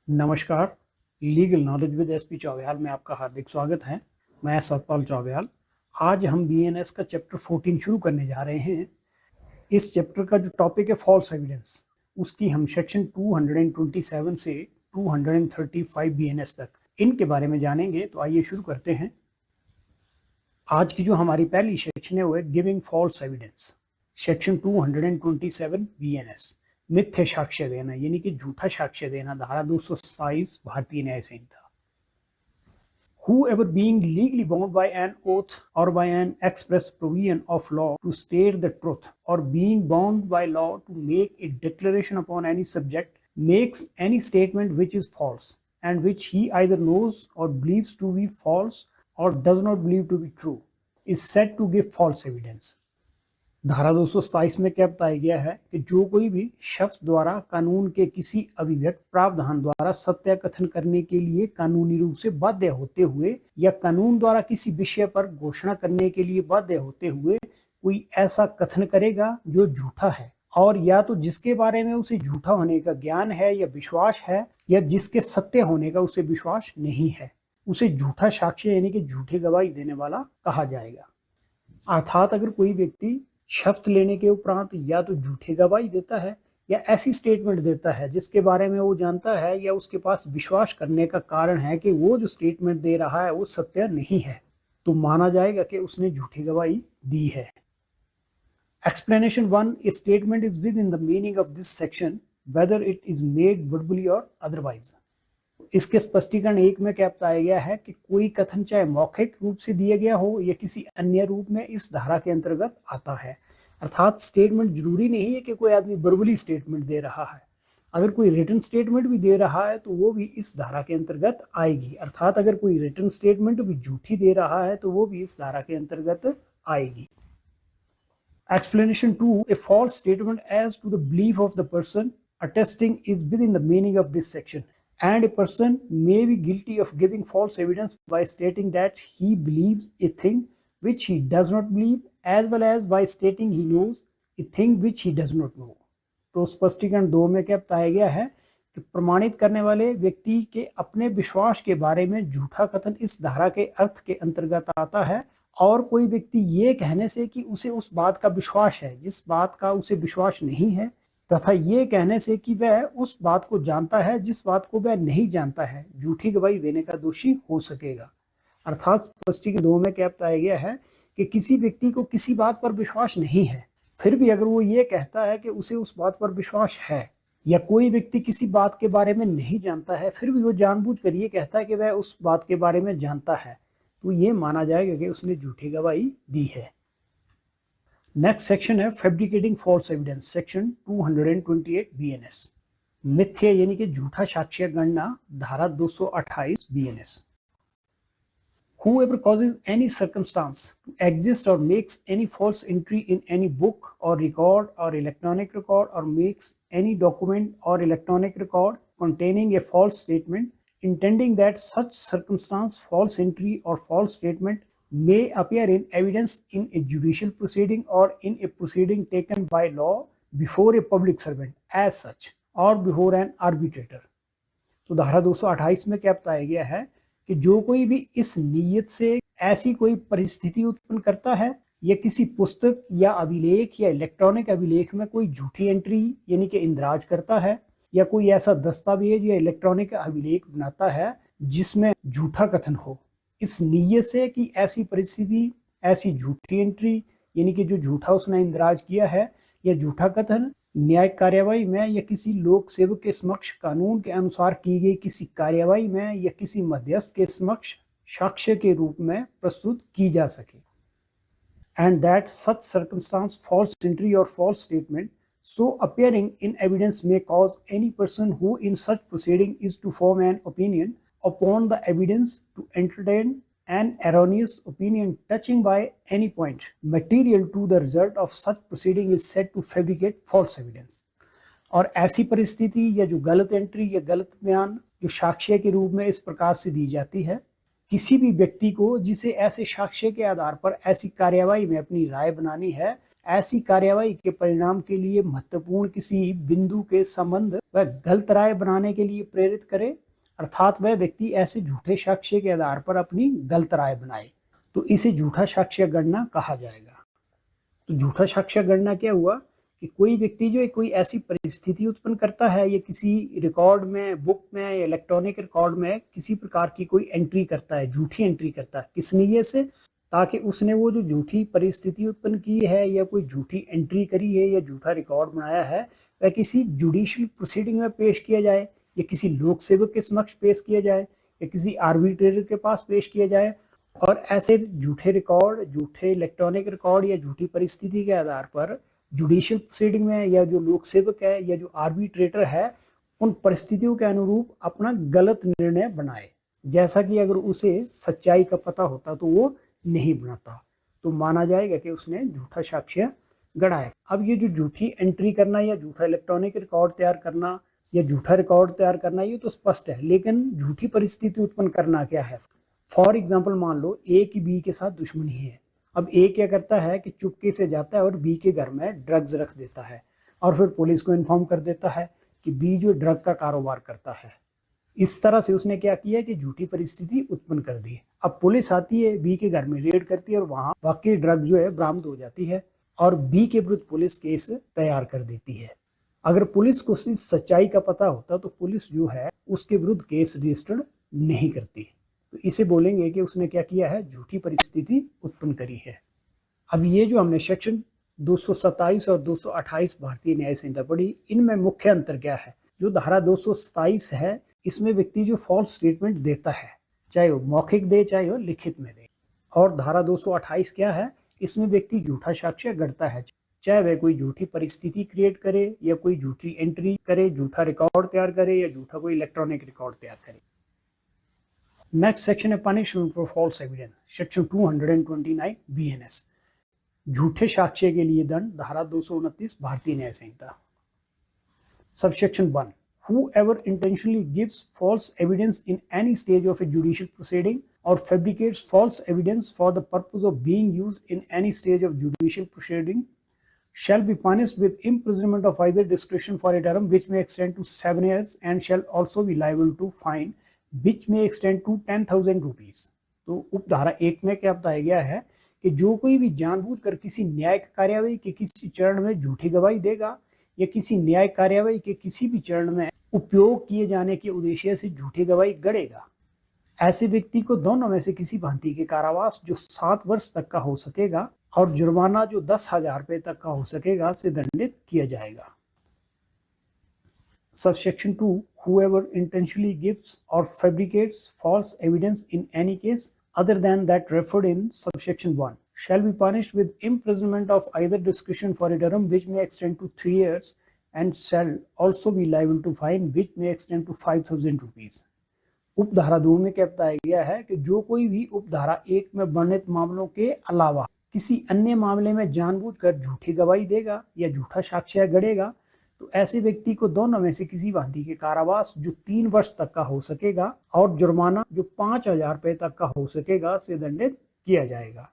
नमस्कार। Legal knowledge with SP चौबयाल में आपका हार्दिक स्वागत है। मैं सतपाल चौबयाल। आज हम बीएनएस का चैप्टर 14 शुरू करने जा रहे हैं। इस चैप्टर का जो टॉपिक है फॉल्स एविडेंस, उसकी हम सेक्शन 227 से 235 बीएनएस तक इनके बारे में जानेंगे। तो आइए शुरू करते हैं। आज की जो हमारी पहली सेक्शन है वो है giving false evidence. Section 227 BNS, मिथ्या साक्ष्य देना यानी कि झूठा साक्ष्य देना, धारा 227 भारतीय न्याय संहिता। Whoever being legally bound by an oath or by an express provision of law to state the truth or being bound by law to make a declaration upon any subject makes any statement which is false and which he either knows or believes to be false or does not believe to be true is said to give false evidence। धारा 227 में क्या बताया गया है कि जो कोई भी शख्स द्वारा कानून के किसी अभिव्यक्त प्रावधान द्वारा सत्य कथन करने के लिए कानूनी रूप से बाध्य होते हुए या कानून द्वारा किसी विषय पर घोषणा करने के लिए बाध्य होते हुए कोई ऐसा कथन करेगा जो झूठा है, और या तो जिसके बारे में उसे झूठा होने का ज्ञान है या विश्वास है, या जिसके सत्य होने का उसे विश्वास नहीं है, उसे झूठा साक्ष्य यानी कि झूठी गवाही देने वाला कहा जाएगा। अर्थात अगर कोई व्यक्ति शपथ लेने के उपरांत या तो झूठी गवाही देता है या ऐसी स्टेटमेंट देता है जिसके बारे में वो जानता है या उसके पास विश्वास करने का कारण है कि वो जो स्टेटमेंट दे रहा है वो सत्य नहीं है, तो माना जाएगा कि उसने झूठी गवाही दी है। Explanation 1, a statement is within the meaning of this section whether it is made verbally or otherwise। इसके स्पष्टीकरण 1 में क्या बताया गया है कि कोई कथन चाहे मौखिक रूप से दिया गया हो या किसी अन्य रूप में इस धारा के अंतर्गत आता है। अर्थात स्टेटमेंट जरूरी नहीं है कि कोई आदमी वर्बली स्टेटमेंट दे रहा है, अगर कोई रिटन स्टेटमेंट भी दे रहा है तो वो भी इस धारा के अंतर्गत आएगी। अर्थात अगर कोई रिटन स्टेटमेंट भी झूठी दे रहा है तो वो भी इस धारा के अंतर्गत आएगी। Explanation 2, a false statement as to the belief of the person attesting is within the meaning of this section, and a person may be guilty of giving false evidence by stating that he believes a thing which he does not believe, as well as by stating he knows a thing which he does not know। तो स्पष्टीकरण 2 में क्या बताया गया है कि प्रमाणित करने वाले व्यक्ति के अपने विश्वास के बारे में झूठा कथन इस धारा के अर्थ के अंतर्गत आता है, और कोई व्यक्ति ये कहने से कि उसे उस बात का विश्वास है जिस बात का उसे विश्वास नहीं है, तथा ये कहने से कि वह उस बात को जानता है जिस बात को वह नहीं जानता है, झूठी गवाही देने का दोषी हो सकेगा। अर्थात स्पष्टीकरण 2 में क्या बताया गया है कि किसी व्यक्ति को किसी बात पर विश्वास नहीं है, फिर भी अगर वो ये कहता है कि उसे उस बात पर विश्वास है, या कोई व्यक्ति किसी बात के बारे में नहीं जानता है फिर भी वो जानबूझकर ये कहता है कि वह उस बात के बारे में जानता है, तो ये माना जाएगा कि उसने झूठी गवाही दी है। नेक्स्ट सेक्शन है fabricating false evidence, section 228 BNS, मिथ्या यानी कि झूठा साक्ष्य गणना, धारा 228 BNS. Whoever causes any circumstance to exist or makes any false entry in any book or record or electronic record or makes any document or electronic record containing a false statement intending that such circumstance, false entry or false statement may appear in evidence in a judicial proceeding or in a proceeding taken by law before a public servant as such or before an arbitrator। तो धारा 228 में क्या बताया गया है कि जो कोई भी इस नीयत से ऐसी कोई परिस्थिति उत्पन्न करता है या किसी पुस्तक या अभिलेख या इलेक्ट्रॉनिक अभिलेख में कोई झूठी एंट्री यानी कि इंदराज करता है, या कोई ऐसा दस्तावेज या इलेक्ट्रॉनिक अभिलेख बनाता है जिसमें झूठा कथन हो, इस नीयत से कि ऐसी परिस्थिति, ऐसी झूठी एंट्री यानी कि जो झूठा उसने इंदराज किया है या झूठा कथन न्यायिक कार्यवाही में या किसी लोक सेवक के समक्ष कानून के अनुसार की गई किसी कार्यवाही में या किसी मध्यस्थ के समक्ष साक्ष्य के रूप में प्रस्तुत की जा सके। And that such circumstances, false entry और false statement so appearing in evidence may cause any person who in such proceeding is to form an opinion upon the evidence to entertain an erroneous opinion touching by any point material to the result of such proceeding is said to fabricate false evidence। और ऐसी परिस्थिति या जो गलत entry या गलत बयान जो साक्ष्य के रूप में इस प्रकार से दी जाती है, किसी भी व्यक्ति को जिसे ऐसे साक्ष्य के आधार पर ऐसी कार्यवाही में अपनी राय बनानी है, ऐसी कार्यवाही के परिणाम के लिए महत्वपूर्ण किसी बिंदु के संबंध व गलत राय बनाने के लिए प्रेरित करे, अर्थात वह व्यक्ति ऐसे झूठे साक्ष्य के आधार पर अपनी गलत राय बनाए, तो इसे झूठा साक्ष्य गणना कहा जाएगा। तो झूठा साक्ष्य गणना क्या हुआ कि कोई व्यक्ति जो है कोई ऐसी परिस्थिति उत्पन्न करता है या किसी रिकॉर्ड में, बुक में या इलेक्ट्रॉनिक रिकॉर्ड में किसी प्रकार की कोई एंट्री करता है, झूठी एंट्री करता है, किस नीयत से, ताकि उसने वो जो झूठी परिस्थिति उत्पन्न की है या कोई झूठी एंट्री करी है या झूठा रिकॉर्ड बनाया है वह किसी जुडिशियल प्रोसीडिंग में पेश किया जाए या किसी लोक सेवक के समक्ष पेश किया जाए या किसी आर्बिट्रेटर के पास पेश किया जाए। और ऐसे झूठे रिकॉर्ड, झूठे इलेक्ट्रॉनिक रिकॉर्ड या झूठी परिस्थिति के आधार पर जुडिशियल प्रोसीडिंग में या जो लोक सेवक है या जो आर्बिट्रेटर है उन परिस्थितियों के अनुरूप अपना गलत निर्णय बनाए, जैसा कि अगर उसे सच्चाई का पता होता तो वो नहीं बनाता, तो माना जाएगा कि उसने झूठा साक्ष्य गढ़ा है। अब ये जो झूठी एंट्री करना या झूठा इलेक्ट्रॉनिक रिकॉर्ड तैयार करना या झूठा रिकॉर्ड तैयार करना ये तो स्पष्ट है, लेकिन झूठी परिस्थिति उत्पन्न करना क्या है। फॉर एग्जाम्पल मान लो ए की बी के साथ दुश्मनी है। अब ए क्या करता है कि चुपके से जाता है और बी के घर में ड्रग्स रख देता है और फिर पुलिस को इन्फॉर्म कर देता है कि बी जो ड्रग का कारोबार करता है। इस तरह से उसने क्या किया कि झूठी परिस्थिति उत्पन्न कर दी। अब पुलिस आती है, बी के घर में रेड करती है और वहां वाकई ड्रग जो है बरामद हो जाती है और बी के विरुद्ध पुलिस केस तैयार कर देती है। अगर पुलिस को इस सच्चाई का पता होता तो पुलिस जो है उसके विरुद्ध केस रजिस्टर्ड नहीं करती, तो इसे बोलेंगे कि उसने क्या किया है, झूठी परिस्थिति उत्पन्न करी है। अब ये जो हमने सेक्शन 227 और 228 भारतीय न्याय संहिता पढ़ी, इनमें मुख्य अंतर क्या है। जो धारा 227 है इसमें व्यक्ति जो फॉल्स स्टेटमेंट देता है, चाहे वो मौखिक दे चाहे वो लिखित में दे, और धारा 228 क्या है, इसमें व्यक्ति झूठा साक्ष्य गढ़ता है, चाहे वह कोई झूठी परिस्थिति क्रिएट करे या कोई झूठी एंट्री करे, झूठा रिकॉर्ड तैयार करे या झूठा कोई इलेक्ट्रॉनिक रिकॉर्ड तैयार करे। नेक्स्ट सेक्शन है punishment for false evidence, section 229 BNS, झूठे साक्ष्य के लिए दंड, धारा 229 भारतीय न्याय संहिता। Subsection 1, whoever intentionally gives false evidence in any stage of a judicial proceeding or fabricates false evidence for the purpose of being used in any stage of judicial proceeding shall be punished with imprisonment of either discretion for a term which may extend to 7 years and shall also be liable to fine which may extend to 10,000 rupees। तो उपधारा 1 में क्या बताया गया है कि जो कोई भी जानबूझकर किसी न्यायिक कार्यवाही के किसी चरण में झूठी गवाही देगा या किसी न्यायिक कार्यवाही के किसी भी चरण में उपयोग किए जाने के उद्देश्य से झूठी गवाही गढ़ेगा, ऐसे व्यक्ति को दोनों में से किसी भांति के कारावास जो 7 वर्ष तक का हो सकेगा और जुर्माना जो 10,000 रुपए तक का हो सकेगा से दंडित किया जाएगा। Subsection 2, whoever intentionally gives or fabricates false evidence in any case other than that referred in subsection 1 shall be punished with imprisonment of either discretion for a term which may extend to 3 years and shall also be liable to fine which may extend to 5,000 rupees। उपधारा 2 में क्या बताया गया है कि जो कोई भी उपधारा 1 में वर्णित मामलों के अलावा किसी अन्य मामले में जानबूझकर झूठी गवाही देगा या झूठा साक्ष्य गढ़ेगा, तो ऐसे व्यक्ति को दोनों में से किसी भांति के कारावास जो 3 वर्ष तक का हो सकेगा और जुर्माना जो 5,000 रुपए तक का हो सकेगा से दंडित किया जाएगा।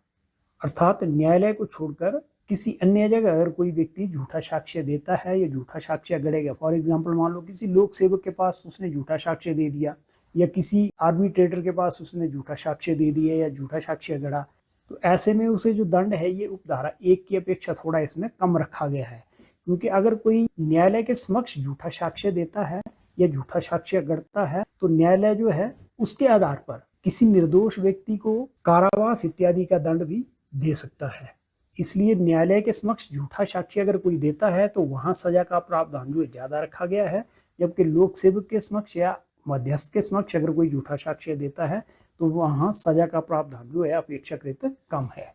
अर्थात न्यायालय को छोड़कर किसी अन्य जगह अगर कोई व्यक्ति झूठा साक्ष्य देता है या झूठा साक्ष्य गढ़ेगा, फॉर एग्जाम्पल मान लो किसी लोक सेवक के पास उसने झूठा साक्ष्य दे दिया या किसी आर्बिट्रेटर के पास उसने झूठा साक्ष्य दे दिया या झूठा साक्ष्य गढ़ा, तो ऐसे में उसे जो दंड है ये उपधारा 1 की अपेक्षा थोड़ा इसमें कम रखा गया है, क्योंकि अगर कोई न्यायालय के समक्ष झूठा साक्ष्य देता है या झूठा साक्ष्य गढ़ता है तो न्यायालय जो है उसके आधार पर किसी निर्दोष व्यक्ति को कारावास इत्यादि का दंड भी दे सकता है। इसलिए न्यायालय के समक्ष झूठा साक्ष्य अगर कोई देता है तो वहां सजा का प्रावधान जो ज्यादा रखा गया है, जबकि लोक सेवक के समक्ष या मध्यस्थ के समक्ष अगर कोई झूठा साक्ष्य देता है तो वहां सजा का प्रावधान जो है अपेक्षाकृत कम है।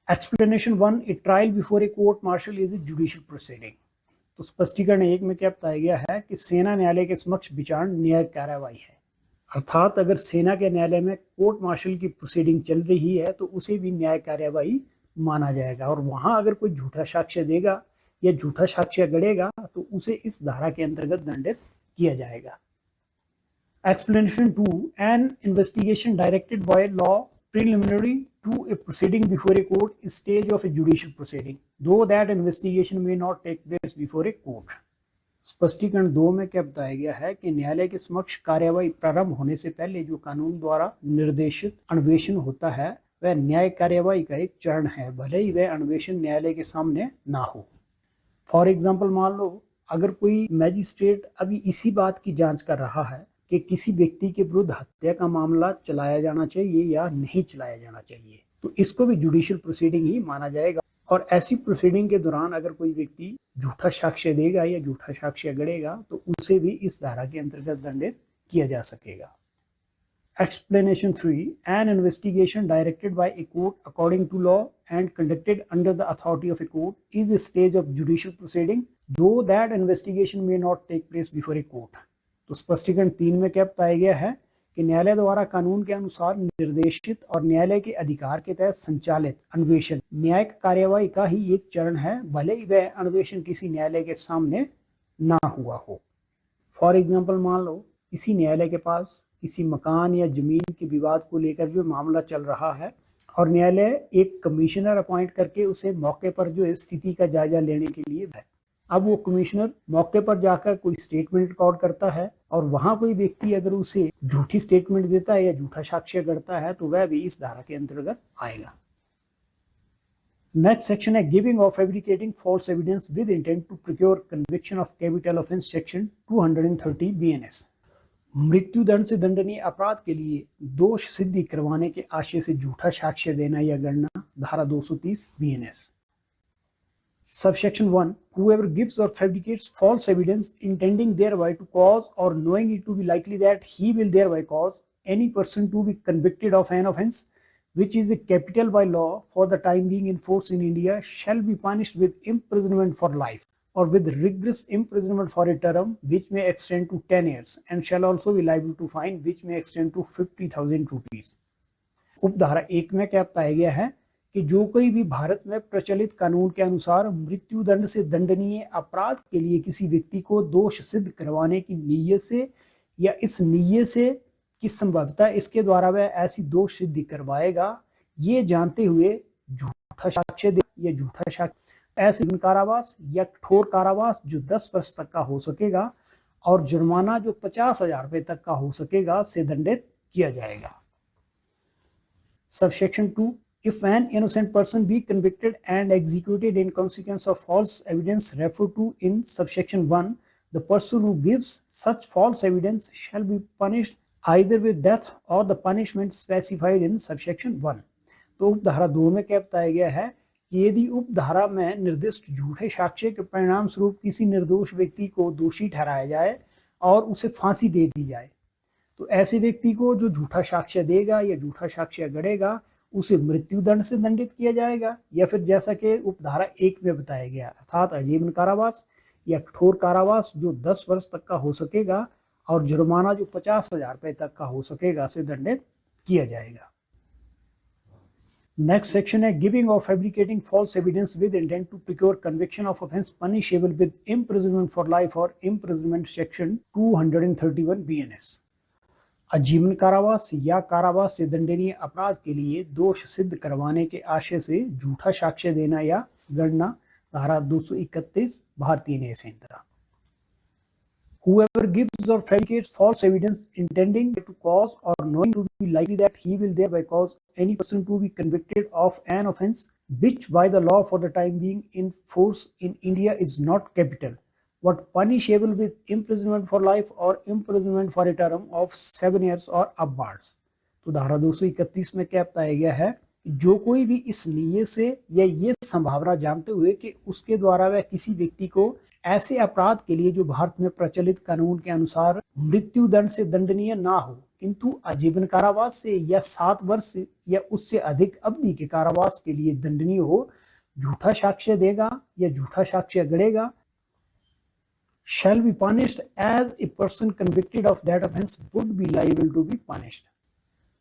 Explanation 1, a trial before a court martial is a judicial proceeding. तो स्पष्टीकरण 1 में क्या बताया गया है कि सेना न्यायालय के समक्ष विचारण न्यायिक कार्यवाही है, अर्थात अगर सेना के न्यायालय में कोर्ट मार्शल की प्रोसीडिंग चल रही है तो उसे भी न्यायिक कार्यवाही माना जाएगा, और वहां अगर कोई झूठा साक्ष्य देगा या झूठा साक्ष्य गढ़ेगा तो उसे इस धारा के अंतर्गत दंडित किया जाएगा। Explanation 2, an investigation directed by law preliminary to a proceeding before a court is stage of a judicial proceeding, though that investigation may not take place before a court. स्पष्टीकरण 2 में क्या बताया गया है कि न्यायालय के समक्ष कार्यवाही प्रारंभ होने से पहले जो कानून द्वारा निर्देशित अन्वेषण होता है वह न्याय कार्यवाही का एक चरण है, भले ही वह अन्वेषण न्यायालय के सामने ना हो। फॉर एग्जाम्पल, मान लो अगर कोई मैजिस्ट्रेट अभी इसी बात की जांच कर रहा है कि किसी व्यक्ति के विरुद्ध हत्या का मामला चलाया जाना चाहिए या नहीं चलाया जाना चाहिए, तो इसको भी जुडिशियल प्रोसीडिंग ही माना जाएगा। और ऐसी प्रोसीडिंग के दौरान अगर कोई व्यक्ति झूठा साक्ष्य देगा या झूठा साक्ष्य गढ़ेगा तो उसे भी इस धारा के अंतर्गत दंडित किया जा सकेगा। Explanation 3. An investigation directed by a court according to law and conducted under the authority of a court is a stage of judicial proceeding, though that investigation may not take place before a court. तो स्पष्टीकरण 3 में क्या बताया गया है कि न्यायालय द्वारा कानून के अनुसार निर्देशित और न्यायालय के अधिकार के तहत संचालित अन्वेषण न्यायिक कार्यवाही का ही एक चरण है, भले ही वह अन्वेषण किसी न्यायालय के सामने ना हुआ हो। फॉर एग्जाम्पल, मान लो किसी न्यायालय के पास किसी मकान या जमीन के विवाद को लेकर जो मामला चल रहा है और न्यायालय एक कमिश्नर अपॉइंट करके उसे मौके पर जो स्थिति का जायजा लेने के लिए है। अब वो कमिश्नर मौके पर जाकर कोई स्टेटमेंट रिकॉर्ड करता है और वहां कोई व्यक्ति अगर उसे झूठी स्टेटमेंट देता है या झूठा साक्ष्य गढ़ता है तो वह भी इस धारा के अंतर्गत आएगा। नेक्स्ट सेक्शन है गिविंग और fabricating false evidence with intent to procure conviction of capital offence section 230 BNS। मृत्यु दंड से दंडनीय अपराध के लिए दोष सिद्धि करवाने के आशय से झूठा साक्ष्य देना या गणना, धारा 230 BNS। Subsection 1. Whoever gives or fabricates false evidence intending thereby to cause or knowing it to be likely that he will thereby cause any person to be convicted of an offence which is a capital by law for the time being in force in India shall be punished with imprisonment for life or with rigorous imprisonment for a term which may extend to 10 years and shall also be liable to fine which may extend to 50,000 rupees। उपधारा 1 में क्या बताया गया है कि जो कोई भी भारत में प्रचलित कानून के अनुसार मृत्यु दंड से दंडनीय अपराध के लिए किसी व्यक्ति को दोष सिद्ध करवाने की नीयत से या इस नीयत से कि संभवतः इसके द्वारा वह ऐसी दोष सिद्धि करवाएगा, ये जानते हुए झूठा साक्ष्य दे या झूठा साक्ष्य ऐसे कारावास या कठोर कारावास जो 10 वर्ष तक का हो सकेगा और जुर्माना जो 50,000 रुपए तक का हो सकेगा से दंडित किया जाएगा। Subsection 2. If an innocent person be convicted and executed in consequence of false evidence referred to in subsection 1, the person who gives such false evidence shall be punished either with death or the punishment specified in subsection 1। तो उपधारा 2 में क्या बताया गया है कि यदि उपधारा में निर्दिष्ट झूठे साक्ष्य के परिणाम स्वरूप किसी निर्दोष व्यक्ति को दोषी ठहराया जाए और उसे फांसी दे दी जाए तो ऐसे व्यक्ति को जो झूठा साक्ष्य देगा या झूठा साक्ष्य गढ़ेगा उसे मृत्यु दंड से दंडित किया जाएगा या फिर जैसा कि उपधारा 1 में बताया गया अर्थात आजीवन कारावास या कठोर कारावास जो 10 वर्ष तक का हो सकेगा और जुर्माना जो 50,000 रुपए तक का हो सकेगा से दंडित किया जाएगा। नेक्स्ट सेक्शन है गिविंग और fabricating false evidence with intent to procure conviction of offence punishable with imprisonment for life और इम्प्रिजनमेंट सेक्शन 231 BNS। आजीवन कारावास या कारावास से दंडनीय अपराध के लिए दोष सिद्ध करवाने के आशय से झूठा साक्ष्य देना या गणना, धारा 231 भारतीय न्याय संहिता। Whoever gives or fabricates false evidence intending to cause or knowing to be likely that he will thereby cause any person to be convicted of an offence which by the law for the time being in force in India is not capital but punishable with imprisonment for life or imprisonment for a term of 7 years or upwards। तो धारा 231 में क्या बताया गया है जो कोई भी इस नीयत से या ये संभावना जानते हुए कि उसके द्वारा वह किसी व्यक्ति को ऐसे अपराध के लिए जो भारत में प्रचलित कानून के अनुसार मृत्यु दंड से दंडनीय ना हो किंतु आजीवन कारावास से या 7 वर्ष या उससे अधिक अवधि के कारावास के लिए दंडनीय हो, झूठा साक्ष्य देगा या झूठा साक्ष्य गढ़ेगा shall be punished as a person convicted of that offense would be liable to be punished।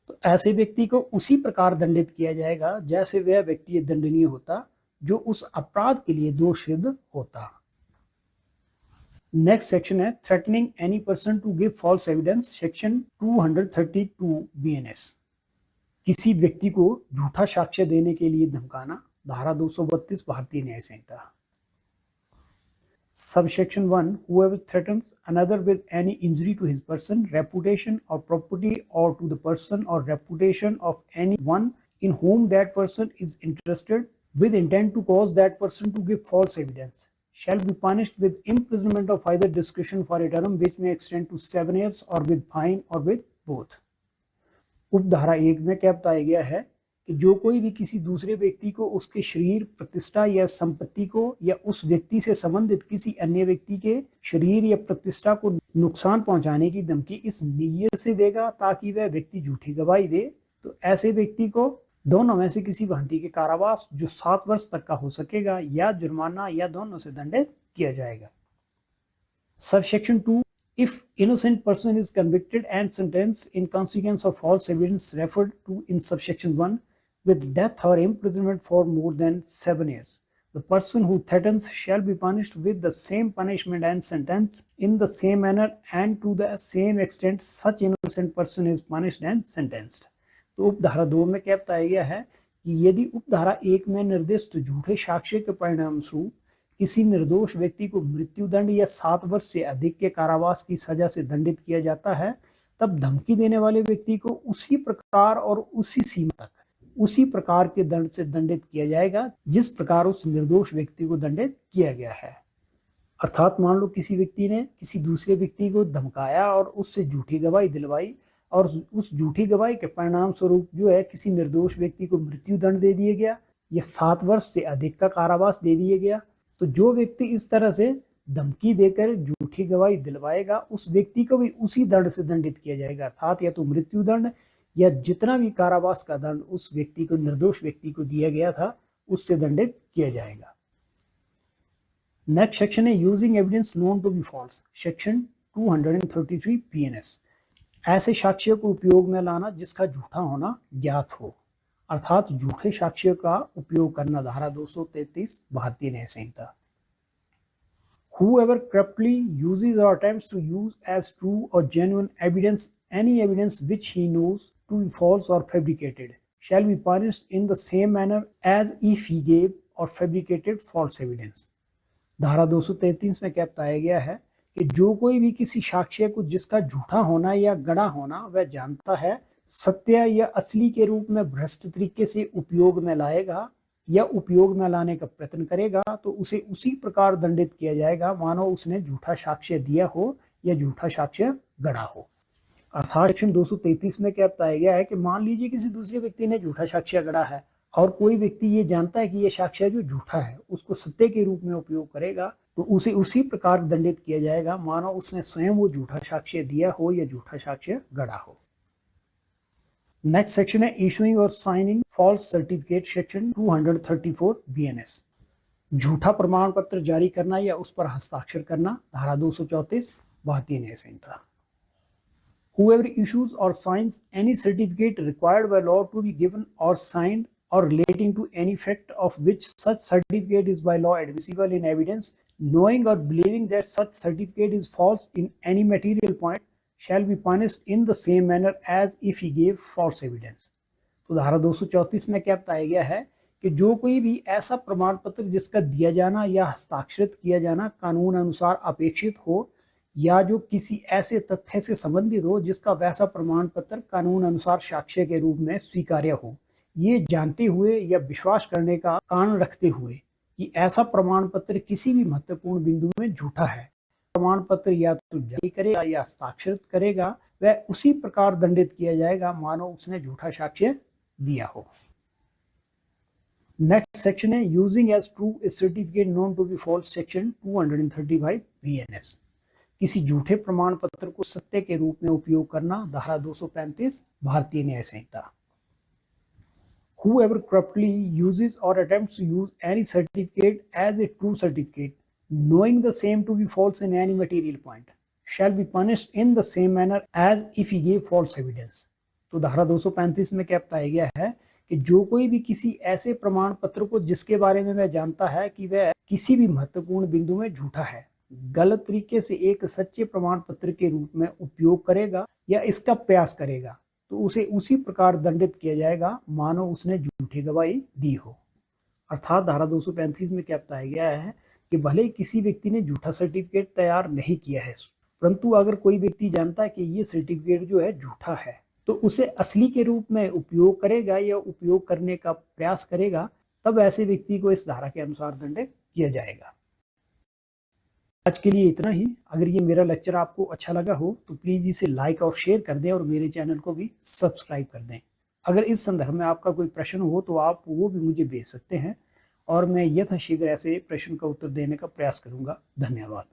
तो ऐसे व्यक्ति को उसी प्रकार दंडित किया जाएगा जैसे वह व्यक्ति दंडनीय होता जो उस अपराध के लिए दोषित होता। नेक्स्ट सेक्शन है threatening any person to give false evidence section 232 BNS। किसी व्यक्ति को झूठा साक्ष्य देने के लिए धमकाना, धारा 232 भारतीय न्याय संहिता। Subsection 1. Whoever threatens another with any injury to his person, reputation, or property, or to the person or reputation of anyone in whom that person is interested, with intent to cause that person to give false evidence, shall be punished with imprisonment of either discretion for a term which may extend to 7 years, or with fine, or with both. उपधारा 1 में क्या बताया गया है कि जो कोई भी किसी दूसरे व्यक्ति को उसके शरीर, प्रतिष्ठा या संपत्ति को या उस व्यक्ति से संबंधित किसी अन्य व्यक्ति के शरीर या प्रतिष्ठा को नुकसान पहुंचाने की धमकी इस नीयत से देगा ताकि वह व्यक्ति झूठी गवाही दे, तो ऐसे व्यक्ति को दोनों में से किसी भांति के कारावास जो 7 वर्ष तक का हो सकेगा या जुर्माना या दोनों से दंडित किया जाएगा। Subsection 2. If innocent person is convicted and sentenced in consequence of false evidence referred to in subsection 1 with death or imprisonment for more than 7 years, the person who threatens shall be punished with the same punishment and sentence in the same manner and to the same extent such innocent person is punished and sentenced. तो उपधारा 2 में क्या बताया गया है कि यदि उपधारा 1 में निर्दिष्ट झूठे साक्ष्य के परिणाम स्वरूप किसी निर्दोष व्यक्ति को मृत्युदंड या 7 वर्ष से अधिक के कारावास की सजा से दंडित किया जाता है, तब धमकी देने वाले व्यक्ति को उसी प्रकार और उसी सीमा तक उसी प्रकार के दंड से दंडित किया जाएगा जिस प्रकार उस निर्दोष व्यक्ति को दंडित किया गया है। अर्थात मान लो किसी व्यक्ति ने किसी दूसरे व्यक्ति को धमकाया और उससे झूठी गवाही दिलवाई और उस झूठी गवाही के परिणाम स्वरूप जो है किसी निर्दोष व्यक्ति को मृत्युदंड दे दिया गया या 7 वर्ष से अधिक का कारावास दे दिया गया, तो जो व्यक्ति इस तरह से धमकी देकर झूठी गवाही दिलवाएगा उस व्यक्ति को भी उसी दंड से दंडित किया जाएगा, अर्थात या तो मृत्युदंड या जितना भी कारावास का दंड उस व्यक्ति को, निर्दोष व्यक्ति को दिया गया था, उससे दंडित किया जाएगा। नेक्स्ट सेक्शन है using evidence known to be false, section 233 PNS। ऐसे साक्ष्य को उपयोग में लाना जिसका झूठा होना ज्ञात हो, अर्थात झूठे साक्ष्य का उपयोग करना, धारा 233 भारतीय न्याय संहिता। Whoever corruptly uses or attempts to use as true or genuine evidence any evidence which he knows to be false or fabricated shall be punished in the same manner as if he gave or fabricated false evidence। धारा 233 में क्या बताया गया है कि जो कोई भी किसी साक्ष्य को जिसका झूठा होना या गढ़ा होना वह जानता है सत्य या असली के रूप में भ्रष्ट तरीके से उपयोग में लाएगा या उपयोग में लाने का प्रयत्न करेगा, तो उसे उसी प्रकार दंडित किया जाएगा मानो उसने झूठा साक्ष्य दिया हो या झूठा साक्ष्य गढ़ा हो। अर्थात सेक्शन 233 में क्या बताया गया है कि मान लीजिए किसी दूसरे व्यक्ति ने झूठा साक्ष्य गढ़ा है और कोई व्यक्ति ये जानता है कि ये साक्ष्य जो झूठा है उसको सत्य के रूप में उपयोग करेगा, तो उसे उसी प्रकार दंडित किया जाएगा मानो उसने स्वयं वो झूठा साक्ष्य दिया हो या झूठा साक्ष्य गढ़ा हो। नेक्स्ट सेक्शन है इशूइंग और signing false certificate, section 234 BNS। झूठा प्रमाण पत्र जारी करना या उस पर हस्ताक्षर करना, धारा 234 भारतीय न्याय संहिता। Whoever issues or signs any certificate required by law to be given or signed or relating to any fact of which such certificate is by law admissible in evidence, knowing or believing that such certificate is false in any material point, shall be punished in the same manner as if he gave false evidence। तो धारा 234 में क्या बताया गया है कि जो कोई भी ऐसा प्रमाण पत्र जिसका दिया जाना या हस्ताक्षरित किया जाना कानून अनुसार अपेक्षित हो या जो किसी ऐसे तथ्य से संबंधित हो जिसका वैसा प्रमाण पत्र कानून अनुसार साक्ष्य के रूप में स्वीकार्य हो, ये जानते हुए या विश्वास करने का कारण रखते हुए कि ऐसा प्रमाण पत्र किसी भी महत्वपूर्ण बिंदु में झूठा है, प्रमाण पत्र या तो जारी करेगा या हस्ताक्षरित करेगा, वह उसी प्रकार दंडित किया जाएगा मानो उसने झूठा साक्ष्य दिया हो। नेक्स्ट सेक्शन है using as true a certificate known to be false, section 235 BNS। किसी झूठे प्रमाण पत्र को सत्य के रूप में उपयोग करना, धारा 235 भारतीय न्याय संहिता। Whoever corruptly uses or attempts to use any certificate as a true certificate, knowing the same to be false in any material point, shall be punished in the same manner as if he gave false evidence। तो धारा 235 में क्या बताया गया है कि जो कोई भी किसी ऐसे प्रमाण पत्र को जिसके बारे में वह जानता है कि वह किसी भी महत्वपूर्ण बिंदु में झूठा है, गलत तरीके से एक सच्चे प्रमाण पत्र के रूप में उपयोग करेगा या इसका प्रयास करेगा, तो उसे उसी प्रकार दंडित किया जाएगा मानो उसने झूठी गवाही दी हो। अर्थात धारा 235 में क्या बताया गया है कि भले किसी व्यक्ति ने झूठा सर्टिफिकेट तैयार नहीं किया है, परंतु अगर कोई व्यक्ति जानता है कि ये सर्टिफिकेट जो है झूठा है, तो उसे असली के रूप में उपयोग करेगा या उपयोग करने का प्रयास करेगा, तब ऐसे व्यक्ति को इस धारा के अनुसार दंडित किया जाएगा। आज के लिए इतना ही। अगर ये मेरा लेक्चर आपको अच्छा लगा हो तो प्लीज़ इसे लाइक और शेयर कर दें और मेरे चैनल को भी सब्सक्राइब कर दें। अगर इस संदर्भ में आपका कोई प्रश्न हो तो आप वो भी मुझे भेज सकते हैं और मैं यथाशीघ्र ऐसे प्रश्न का उत्तर देने का प्रयास करूंगा। धन्यवाद।